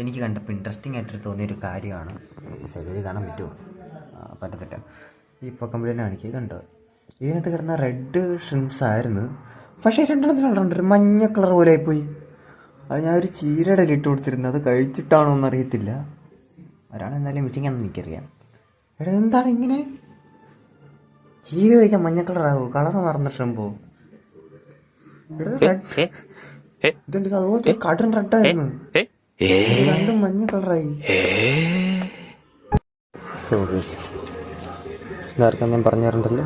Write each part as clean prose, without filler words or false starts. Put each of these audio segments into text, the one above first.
എനിക്ക് കണ്ടപ്പോൾ ഇൻട്രസ്റ്റിംഗ് ആയിട്ട് തോന്നിയൊരു കാര്യമാണ്. ശരീരം കാണാൻ പറ്റുമോ? പറ്റത്തില്ല. ഈ പൊക്കമ്പിളിനെ കാണിക്കുക. ഇതുണ്ട്, ഇതിനകത്ത് കിടന്ന റെഡ് ഷ്രിംസ് ആയിരുന്നു. പക്ഷേ രണ്ടെണ്ണത്തിനുണ്ട് ഒരു മഞ്ഞ കളർ പോലെ ആയിപ്പോയി. അത് ഞാൻ ഒരു ചീരയുടെ ഇട്ട് കൊടുത്തിരുന്നത്, അത് കഴിച്ചിട്ടാണോ എന്നറിയത്തില്ല. ഒരാളെന്തായാലും മിസ്സിങ്ങാണെന്ന് എനിക്കറിയാം. എടാ എന്താണ് ഇങ്ങനെ? ചീര കഴിച്ചാൽ മഞ്ഞ കളറാകുമോ? കളർ മാറുന്ന ഷ്രിമ്പോ? ഇതുണ്ട്, അതുപോലെ കടൻ റെഡായിരുന്നു, രണ്ടും മഞ്ഞ കളറായി. എല്ലാവർക്കും ഞാൻ പറഞ്ഞു തരണ്ടല്ലോ.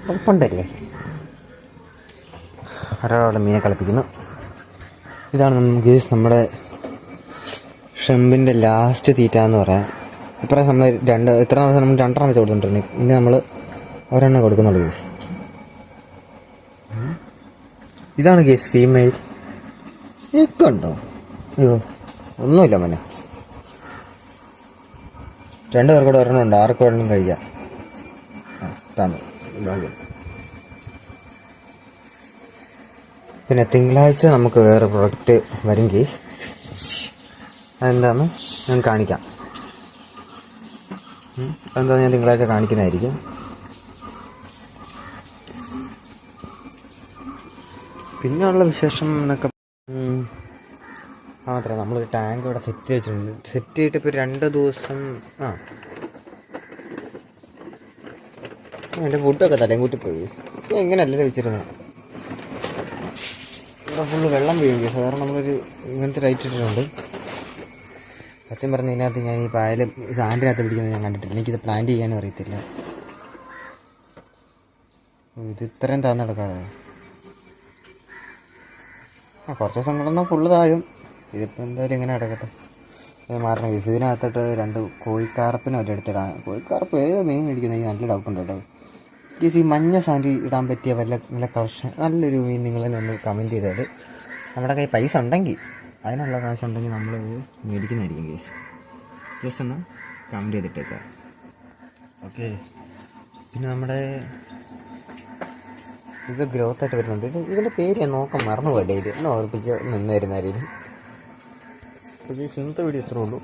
കുഴപ്പമുണ്ടല്ലേ? ഒരാളവിടെ മീനെ കളിപ്പിക്കുന്നു. ഇതാണ് നമുക്ക് നമ്മുടെ ഷ്രിമ്പിൻ്റെ ലാസ്റ്റ് തീറ്റ എന്ന് പറയാം. ഇപ്പം നമ്മൾ ഇത്ര ദിവസം നമ്മൾ 2 വെച്ച് കൊടുത്തിട്ടുണ്ടെങ്കിൽ ഇനി നമ്മൾ ഒരെണ്ണം കൊടുക്കുന്നുള്ളൂ ഗേസ്. ഇതാണ് ഗേസ് ഫീമെയിൽ. ഇക്കുണ്ടോ? അയ്യോ ഒന്നുമില്ല മോനെ. 2 പേർക്കൂടെ ഒരെണ്ണം ഉണ്ട്, ആർക്കും ഒരെണ്ണം കഴിക്കാം. പിന്നെ തിങ്കളാഴ്ച നമുക്ക് വേറെ പ്രൊഡക്റ്റ് വരും ഗേസ്. അതെന്താണെന്ന് ഞാൻ കാണിക്കാം. അതെന്താണെന്ന് ഞാൻ തിങ്കളാഴ്ച കാണിക്കുന്നതായിരിക്കും. പിന്നെയുള്ള വിശേഷം എന്നൊക്കെ മാത്രമേ നമ്മളൊരു ടാങ്ക് ഇവിടെ സെറ്റ് വെച്ചിട്ടുണ്ട്. സെറ്റ് ചെയ്തിട്ട് ഇപ്പോൾ 2 ദിവസം. എൻ്റെ ഫുഡൊക്കെ തലയും കുത്തിപ്പോയി. എങ്ങനെയല്ലേ വെച്ചിരുന്നത്? ഇവിടെ ഫുള്ള് വെള്ളം വീഴും സാധാരണ. നമ്മളൊരു ഇങ്ങനത്തെ ലൈറ്റ് ഇട്ടിട്ടുണ്ട്. സത്യം പറഞ്ഞ ഇതിനകത്ത് ഞാൻ ഈ പായലും സാൻഡിനകത്ത് പിടിക്കുന്നത് ഞാൻ കണ്ടിട്ടില്ല. എനിക്കിത് പ്ലാന്റ് ചെയ്യാനും അറിയത്തില്ല. ഇത് ഇത്രയും താഴ്ന്നു കിടക്കാതെ കുറച്ച് ദിവസം കൊണ്ടൊന്നും ഫുള്ള് താഴും. ഇതിപ്പോൾ എന്തായാലും ഇങ്ങനെ കിടക്കട്ടെ. ഇത് മാറണം കേസ്. ഇതിനകത്തോട്ട് 2 കോഴിക്കാർപ്പിനെ ഒറ്റ എടുത്തിടാൻ. കോഴിക്കാർപ്പ് ഏത് മീൻ മേടിക്കുന്നത് നല്ല ഡൗട്ടുണ്ട് കേട്ടോ കേസ്. ഈ മഞ്ഞ സാൻഡ് ഇടാൻ പറ്റിയ വല്ല കളക്ഷൻ നല്ലൊരു മീൻ നിങ്ങൾ തന്നെ ഒന്ന് കമൻറ്റ് ചെയ്താൽ. നമ്മുടെ കയ്യിൽ പൈസ ഉണ്ടെങ്കിൽ, അതിനുള്ള കാശുണ്ടെങ്കിൽ നമ്മൾ മേടിക്കുന്നതായിരിക്കും കേസ്. ജസ്റ്റ് ഒന്ന് കമൻറ്റ് ചെയ്തിട്ടേക്കാം. ഓക്കെ. പിന്നെ നമ്മുടെ ഇത് ഗ്രോത്തായിട്ട് വരുന്നുണ്ട്. ഇതിൻ്റെ പേര് ഞാൻ നോക്കാൻ മറന്നു പോയി. ഡെയിലി ഒന്ന് ഓർപ്പിച്ച് നിന്ന് വരുന്നതായിരിക്കും. അപ്പോൾ ഈ ഇന്നത്തെ വീഡിയോ ഇത്രേ ഉള്ളൂ.